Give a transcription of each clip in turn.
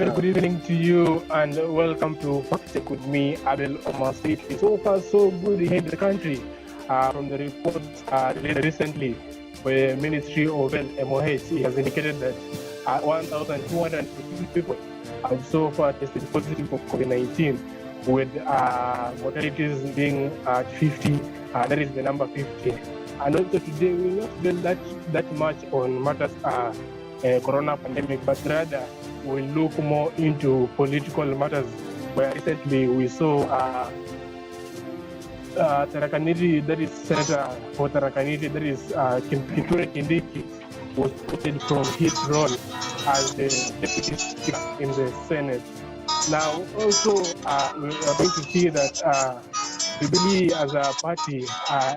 very good evening to you and welcome to Fact Check with me, Abel Omar Street. So far, so good here in the country. From the reports released recently by the Ministry of Health, MOH, it has indicated that 1,250 people have so far tested positive for COVID-19, with mortalities being at 50. That is the number 50. And also today, we will not dwell that much on matters corona pandemic, but rather we'll look more into political matters, where recently we saw Tarakaniti, that is Senator for Tarakaniti, that is Kithure Kindiki, was posted from his role as the deputy speaker in the Senate. Now, also, we are going to see that Jubilee as a party,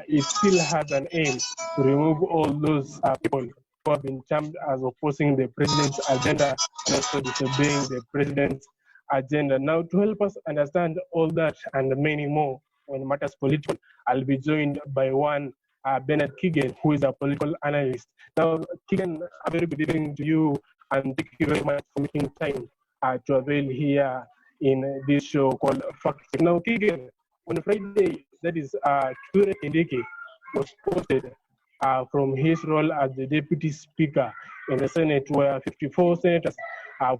it still has an aim to remove all those people who have been termed as opposing the president's agenda and also disobeying the president's agenda. Now, to help us understand all that and many more on matters political, I'll be joined by one Bernard Keegan, who is a political analyst. Now, Keegan, a very good evening to you, and thank you very much for making time to avail here in this show called Fact Check. Now, Keegan, on Friday, that is Kithure Kindiki was posted from his role as the deputy speaker in the Senate, where 54 senators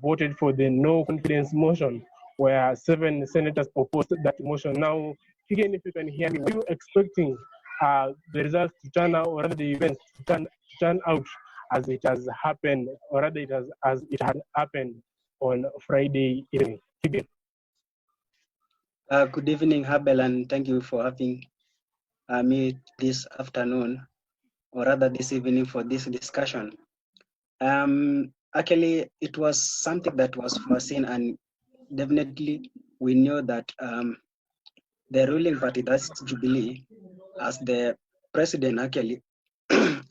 voted for the no confidence motion, where 7 senators opposed that motion. Now, Keegan, if you can hear me, were you expecting the results to turn out, or rather the events to turn out as it has happened, or rather as it had happened on Friday evening? Keegan. Good evening, Abel, and thank you for having me this afternoon, or rather this evening, for this discussion. Actually, it was something that was foreseen, and definitely we knew that the ruling party, that's Jubilee, as the president, actually,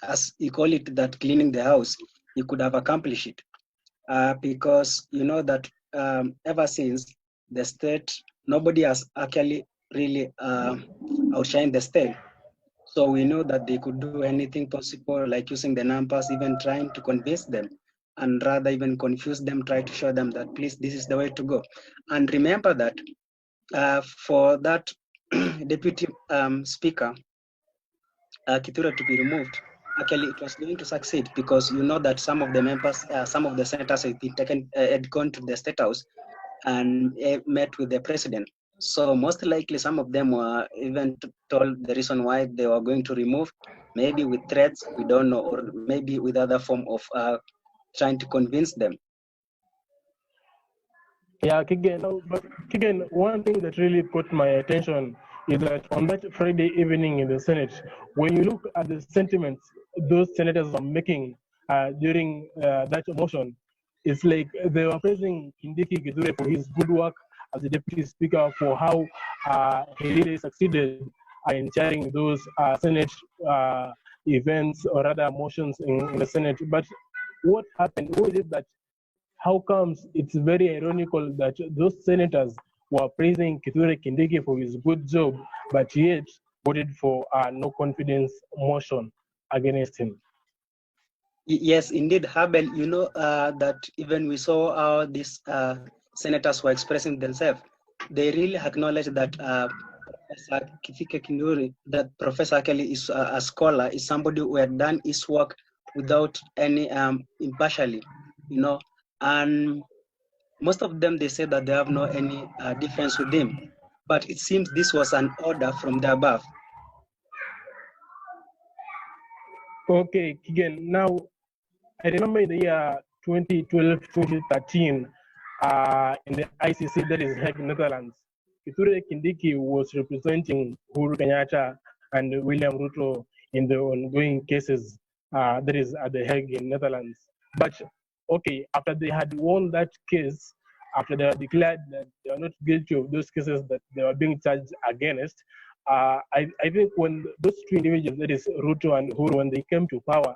as he called it, that cleaning the house, he could have accomplished it. Because you know that ever since the state, nobody has actually really outshined the state. So we know that they could do anything possible, like using the numbers, even trying to convince them, and rather even confuse them, try to show them that, please, this is the way to go. And remember that for that deputy speaker, Kithure, to be removed, actually it was going to succeed, because you know that some of the members, some of the senators had been taken, had gone to the State House and met with the president. So most likely some of them were even told the reason why they were going to remove, maybe with threats, we don't know, or maybe with other form of trying to convince them. Yeah, Keegan, one thing that really caught my attention is that on that Friday evening in the Senate, when you look at the sentiments those senators are making during that motion, it's like they were praising Kindiki Kithure for his good work as the deputy speaker, for how he really succeeded in chairing those Senate events, or rather motions in the Senate. But what happened? What is it that how comes it's very ironical that those senators were praising Kithure Kindiki for his good job, but yet voted for no confidence motion against him? Yes, indeed, Abel. You know that even we saw how these senators were expressing themselves. They really acknowledge that Professor Kithure Kindiki, that Professor Kelly is a scholar, is somebody who had done his work without any impartially, you know. And most of them, they say that they have no any difference with him. But it seems this was an order from the above. Okay, Keegan, now I remember in the year 2012, 2013, in the ICC, that is Hague, Netherlands, Kithure Kindiki was representing Uhuru Kenyatta and William Ruto in the ongoing cases, that is at the Hague in Netherlands. But okay, after they had won that case, after they were declared that they are not guilty of those cases that they were being charged against, I think when those two individuals, that is Ruto and Uhuru, when they came to power,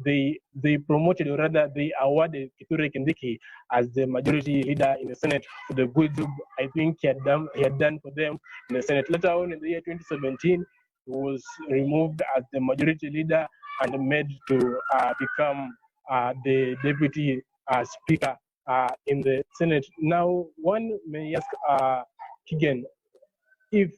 they promoted, or rather they awarded Kithure Kindiki as the majority leader in the Senate for the good job I think he had done for them in the Senate. Later on in the year 2017, he was removed as the majority leader and made to become the deputy speaker in the Senate. Now, one may ask Kigen, if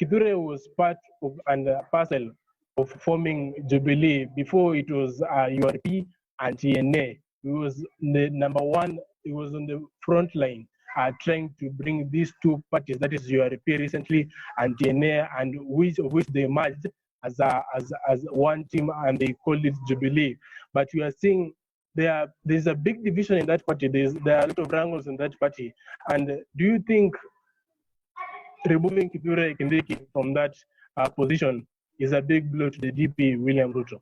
Kithure was part of and parcel of forming Jubilee before it was URP and TNA, he was the number one, he was on the front line trying to bring these two parties, that is URP recently and TNA, and which they merged as one team and they called it Jubilee. But you are seeing there's a big division in that party. There are a lot of wrangles in that party. And do you think removing Kithure Kindiki from that position is a big blow to the DP William Ruto?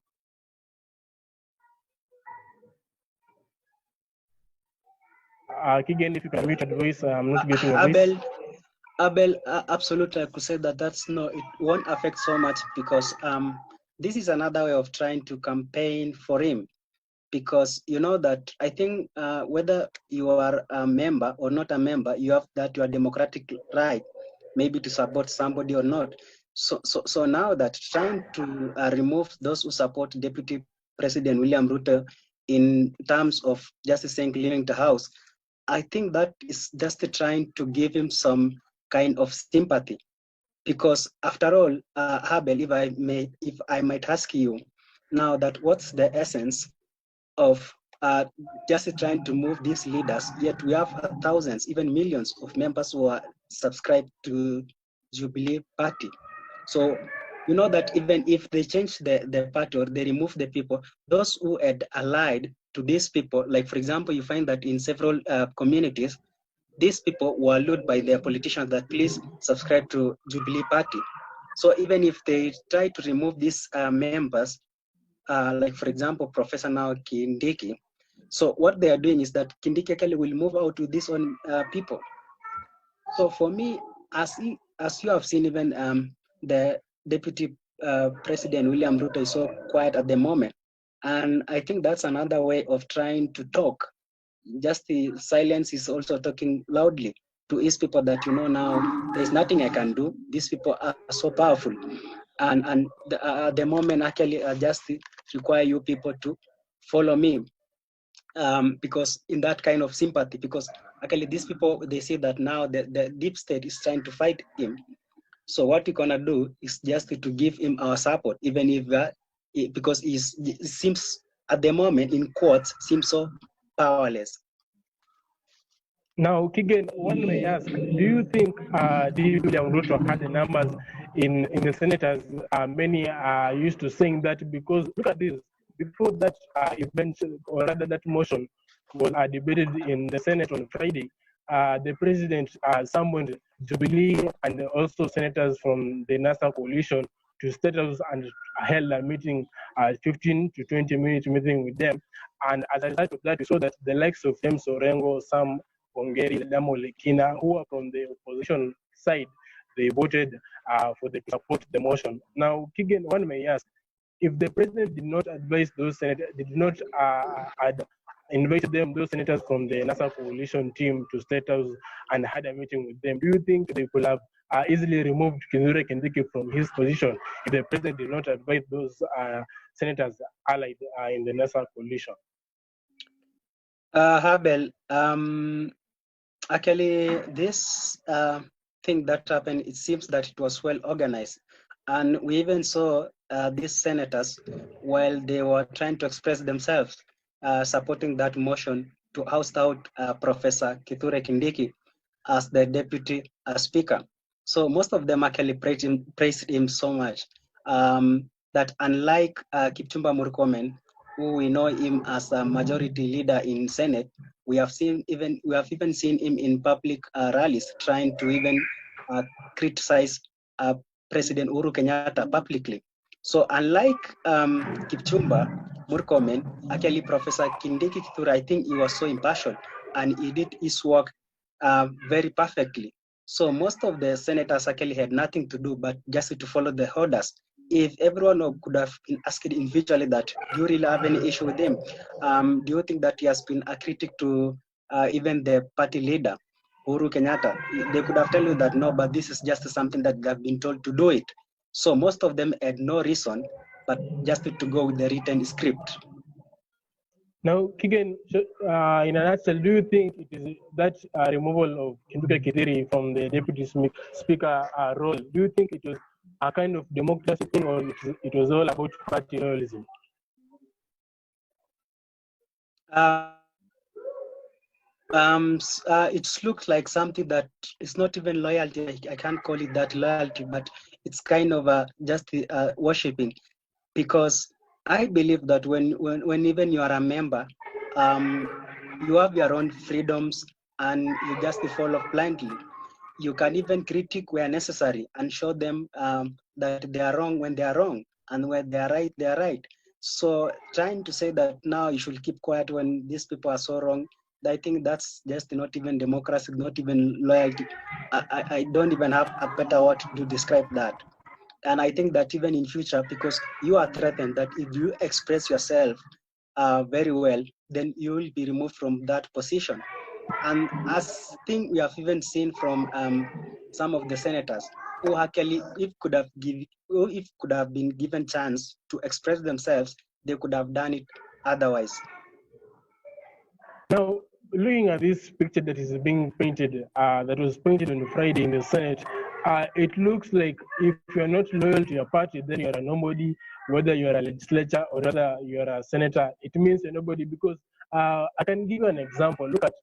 Kigen, if you can mute your voice, I'm not getting your voice. Abel, absolutely, I could say that it won't affect so much because this is another way of trying to campaign for him. Because you know that I think whether you are a member or not a member, you have that your democratic right, maybe to support somebody or not. So now that trying to remove those who support Deputy President William Ruto in terms of just saying leaving the house, I think that is just trying to give him some kind of sympathy. Because after all, Abel, if I might ask you now that what's the essence of just trying to move these leaders, yet we have thousands, even millions of members who are subscribed to Jubilee Party. So you know that even if they change the party or they remove the people, those who had allied to these people, like for example, you find that in several communities, these people were lured by their politicians that please subscribe to Jubilee Party. So even if they try to remove these members, like for example, Professor now Kindiki. So what they are doing is that Kindiki actually will move out to these own people. So for me, as you have seen, even the Deputy President William Ruto is so quiet at the moment, and I think that's another way of trying to talk. Just the silence is also talking loudly to his people that now there's nothing I can do. These people are so powerful. And the moment actually just require you people to follow me because in that kind of sympathy, because actually these people, they see that now the deep state is trying to fight him. So what we're gonna do is just to give him our support, even if because he seems at the moment in quotes seems so powerless. Now, Kigen, one may ask, do you think William Ruto had the numbers in the senators? Many are used to saying that because, look at this, before that event, or rather that motion was debated in the Senate on Friday, the president summoned Jubilee and also senators from the NASA coalition to State House and held a meeting, 15 to 20 minute meeting with them. And as a result of that, we saw that the likes of James Orengo, Sam Ongeri, Damo Lekina, who are from the opposition side, they voted for the support the motion. Now, Kigen, one may ask, if the president did not advise those senators, did not invite them, those senators from the NASA coalition team to State House and had a meeting with them, do you think they could have easily removed Kithure Kindiki from his position if the president did not advise those senators allied in the NASA coalition? Habel, actually, this thing that happened, it seems that it was well organized. And we even saw these senators, while they were trying to express themselves, supporting that motion to oust out Professor Kithure Kindiki as the deputy speaker. So most of them actually praised him so much that unlike Kipchumba Murkomen, who we know him as a majority leader in Senate, we have even seen him in public rallies trying to even criticize President Uhuru Kenyatta publicly. So unlike Kipchumba Murkomen, actually Professor Kindiki Kithure, I think he was so impartial and he did his work very perfectly. So most of the senators actually had nothing to do but just to follow the orders. If everyone could have been asked individually that, do you really have any issue with him? Do you think that he has been a critic to even the party leader, Uhuru Kenyatta? They could have told you that no, but this is just something that they've been told to do it. So most of them had no reason but just to go with the written script. Now, Kigen, in a nutshell, do you think it is that removal of Kinduka Kiteri from the deputy speaker role, do you think it was a kind of democracy thing, or it was all about party loyalism? It looks like something that is not even loyalty. I can't call it that loyalty, but it's kind of just worshipping. Because I believe that when even you are a member, you have your own freedoms and you just follow blindly. You can even critique where necessary and show them that they are wrong when they are wrong, and when they are right. So trying to say that now you should keep quiet when these people are so wrong, I think that's just not even democracy, not even loyalty. I don't even have a better word to describe that. And I think that even in future, because you are threatened that if you express yourself very well, then you will be removed from that position. And as thing we have even seen from some of the senators who actually, if could have been given chance to express themselves, they could have done it otherwise. Now, looking at this picture that is being painted, that was painted on Friday in the Senate, it looks like if you're not loyal to your party, then you're a nobody, whether you're a legislator or whether you're a senator, it means you're nobody. Because I can give you an example. Look at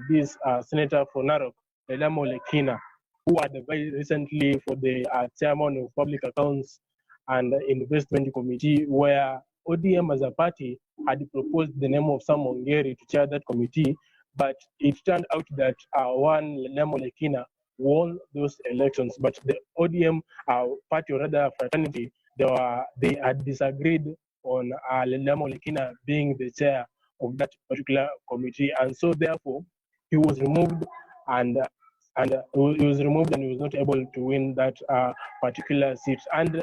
this senator for Narok, Elamo Lekina, who had very recently for the chairman of Public Accounts and Investment Committee, where ODM as a party had proposed the name of Sam Ongeri to chair that committee, but it turned out that one Lemo Lekina won those elections. But the ODM party, or rather fraternity, they had disagreed on Lemo Lekina being the chair of that particular committee, and so therefore he was removed, and he was removed, and he was not able to win that particular seat. And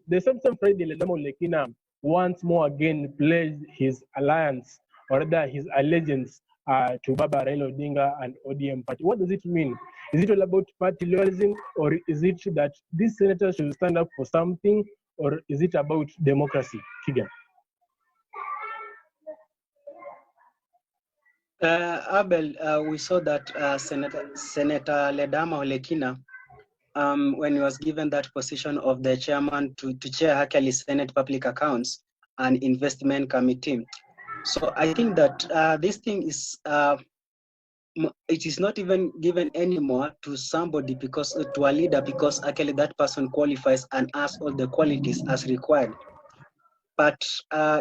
the same Friday, Lemo Lekina once more again pledged his alliance, or rather his allegiance to Baba Raila Odinga and ODM party. What does it mean? Is it all about party loyalism, or is it that these senators should stand up for something, or is it about democracy? Kigan. Abel, we saw that Senator Ledama Olekina, when he was given that position of the chairman to chair actually Senate Public Accounts and Investment Committee. So I think that this thing is, it is not even given anymore to somebody, because to a leader, because actually that person qualifies and has all the qualities as required. But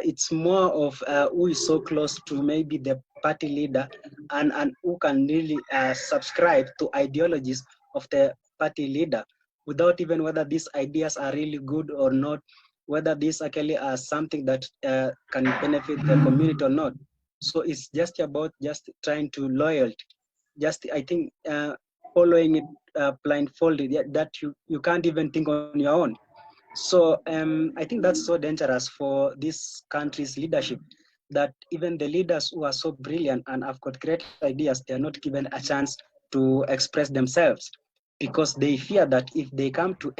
it's more of who is so close to maybe the party leader, and who can really subscribe to ideologies of the party leader without even whether these ideas are really good or not, whether these actually are something that can benefit the community or not. So it's just about just trying to loyalty, just I think following it blindfolded, that you can't even think on your own. So I think that's so dangerous for this country's leadership, that even the leaders who are so brilliant and have got great ideas, they are not given a chance to express themselves, because they fear that if they come to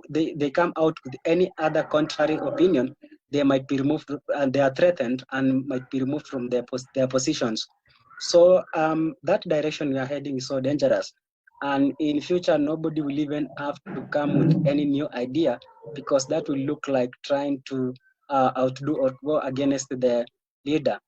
they come out with any other contrary opinion, they might be removed, and they are threatened and might be removed from their positions. So that direction we are heading is so dangerous. And in future, nobody will even have to come with any new idea, because that will look like trying to outdo or go against the leader.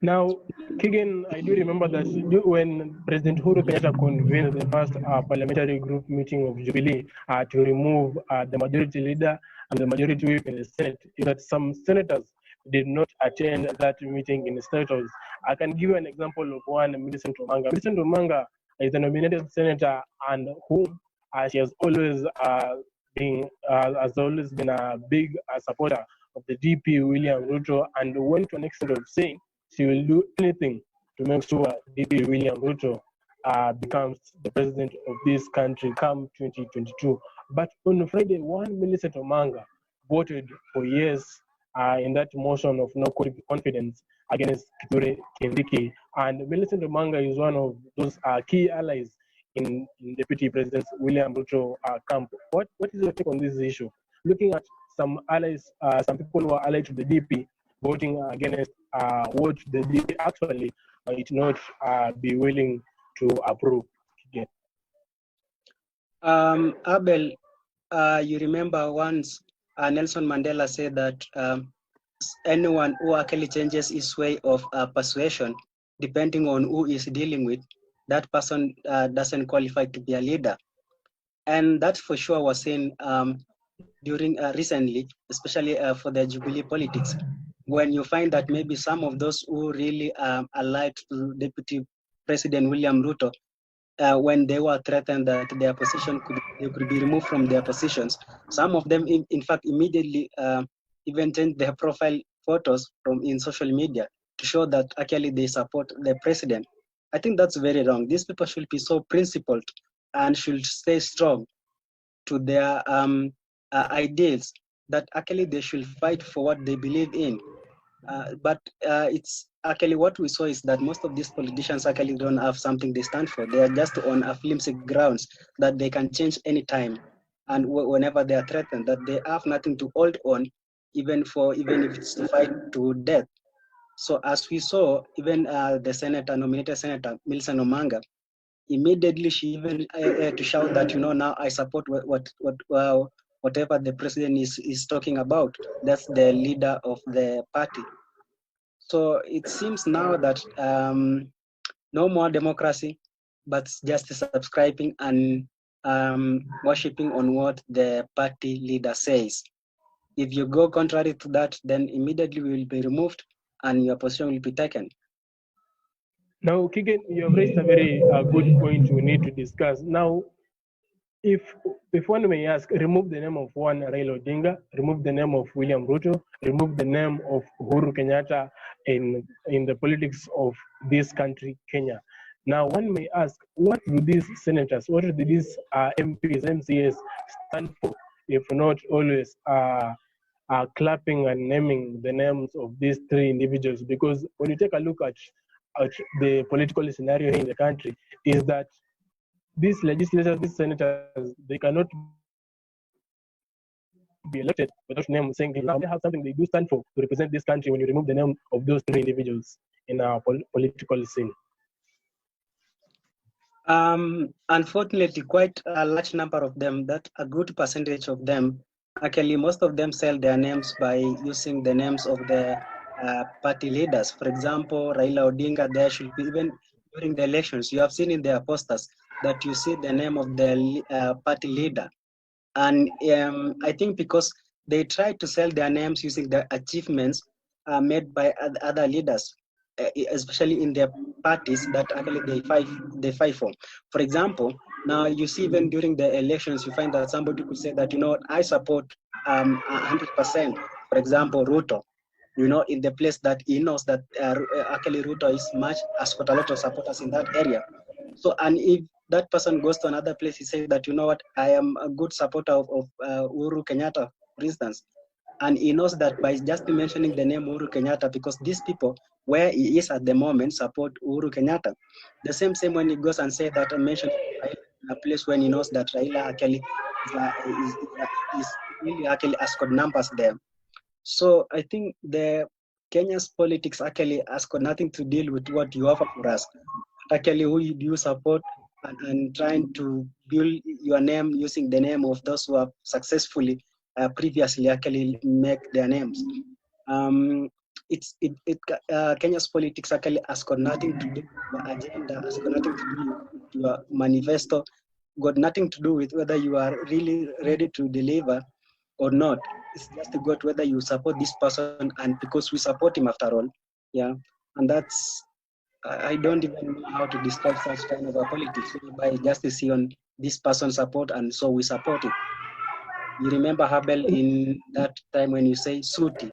Now, Kigan, I do remember that when President Uhuru Kenyatta convened the first parliamentary group meeting of Jubilee to remove the majority leader and the majority whip in the Senate, that some senators did not attend that meeting in the status. I can give you an example of one, Millicent Omanga. Millicent Omanga is a nominated senator, and whom she has always been a big supporter of the DP William Ruto, and went to an extent of saying she will do anything to make sure DP William Ruto becomes the president of this country come 2022. But on Friday, one Millicent Omanga voted for yes in that motion of no confidence against Kithure Kindiki. And Millicent Omanga is one of those key allies in Deputy President William Ruto camp. What is your take on this issue? Looking at some allies, some people who are allied to the DP, voting against what the DA actually might not be willing to approve. Abel, you remember once Nelson Mandela said that anyone who actually changes his way of persuasion, depending on who is dealing with, that person doesn't qualify to be a leader. And that for sure was seen during recently, especially for the Jubilee politics, when you find that maybe some of those who really allied to Deputy President William Ruto, when they were threatened that their position could be removed from their positions, some of them, in fact, immediately even changed their profile photos in social media to show that actually they support the president. I think that's very wrong. These people should be so principled and should stay strong to their ideals, that actually they should fight for what they believe in. But it's actually what we saw is that most of these politicians actually don't have something they stand for. They are just on a flimsy grounds that they can change anytime and whenever they are threatened, that they have nothing to hold on, even if it's to fight to death. So as we saw, even the nominated Senator Millicent Omanga, immediately she even to shout that, now I support whatever the president is talking about. That's the leader of the party. So it seems now that no more democracy, but just subscribing and worshipping on what the party leader says. If you go contrary to that, then immediately you will be removed and your position will be taken. Now, Kigen, you have raised a very good point we need to discuss. Now, if one may ask, remove the name of one Raila Odinga, remove the name of William Ruto, remove the name of Uhuru Kenyatta in the politics of this country, Kenya. Now, one may ask, what do these senators, what do these MPs, MCAs stand for, if not always clapping and naming the names of these three individuals? Because when you take a look at the political scenario here in the country, is that these legislators, these senators, they cannot be elected without name saying they have something they do stand for to represent this country when you remove the name of those three individuals in our political scene. Unfortunately, quite a large number of them, that a good percentage of them, actually most of them sell their names by using the names of the party leaders. For example, Raila Odinga, there should be, even during the elections, you have seen in their posters that you see the name of the party leader. And I think because they try to sell their names using the achievements made by other leaders, especially in their parties that actually they fight for. For example, now you see even during the elections, you find that somebody could say that, I support 100%, for example, Ruto, in the place that he knows that actually Ruto has got a lot of supporters in that area. So, and if that person goes to another place, he says that, I am a good supporter of Uhuru Kenyatta, for instance. And he knows that by just mentioning the name Uhuru Kenyatta, because these people, where he is at the moment, support Uhuru Kenyatta. The same when he goes and says that I mentioned a place when he knows that Raila actually is really actually has got numbers there. So I think the Kenya's politics actually has got nothing to deal with what you offer for us. Actually, who do you support, and trying to build your name using the name of those who have successfully previously actually make their names. Kenya's politics actually has got nothing to do with your agenda, has got nothing to do with your manifesto, got nothing to do with whether you are really ready to deliver or not. It's just to go to whether you support this person, and because we support him after all. Yeah. And I don't even know how to describe such kind of a politics, whereby just to see on this person support and so we support it. You remember Habel in that time when you say Suti,